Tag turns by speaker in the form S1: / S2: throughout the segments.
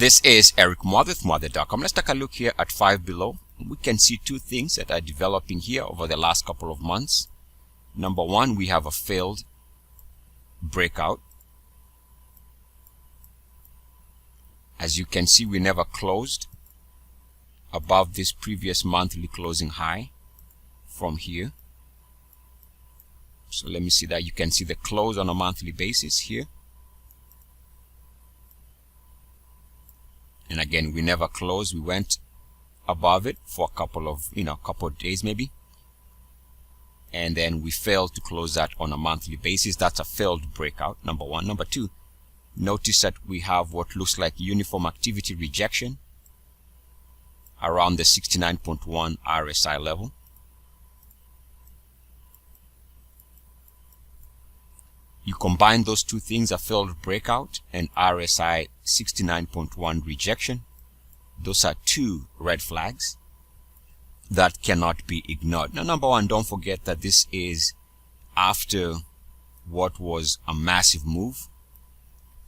S1: This is Eric with Mother.com. Let's take a look here at 5 below. We can see two things that are developing here over the last couple of months. Number one, we have a failed breakout. As you can see, we never closed above this previous monthly closing high from here. So let me see that. You can see the close on a monthly basis here. And again, we never closed. We went above it for a couple of days maybe. And then we failed to close that on a monthly basis. That's a failed breakout, number one. Number two, notice that we have what looks like uniform activity rejection around the 69.1 RSI level. You combine those two things, a failed breakout and RSI 69.1 rejection. Those are two red flags that cannot be ignored. Now, number one, don't forget that this is after what was a massive move.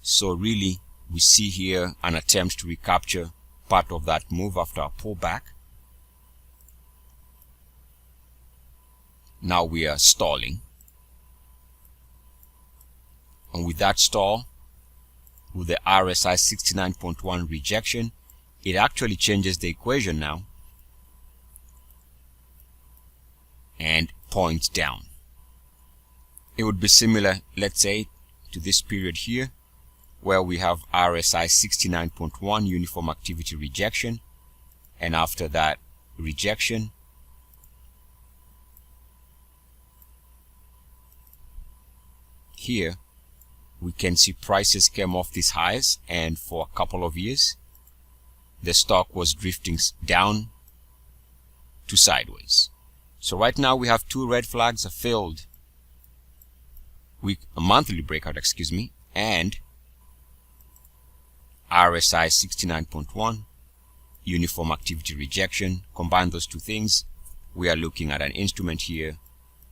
S1: So really, we see here an attempt to recapture part of that move after a pullback. Now we are stalling. And with that stall, with the RSI 69.1 rejection, it actually changes the equation now and points down. It would be similar, let's say, to this period here, where we have RSI 69.1 uniform activity rejection, and after that rejection, here we can see prices came off these highs, and for a couple of years the stock was drifting down to sideways. So right now we have two red flags: a failed monthly breakout, and RSI 69.1 uniform activity rejection. Combine those two things, we are looking at an instrument here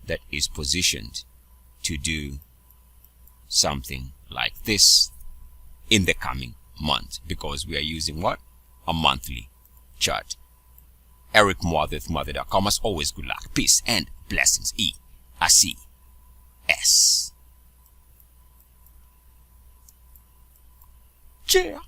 S1: that is positioned to do something like this in the coming month, because we are using what? A monthly chart. Eric with Mother.com. As always, good luck, peace, and blessings. EACS. Yeah.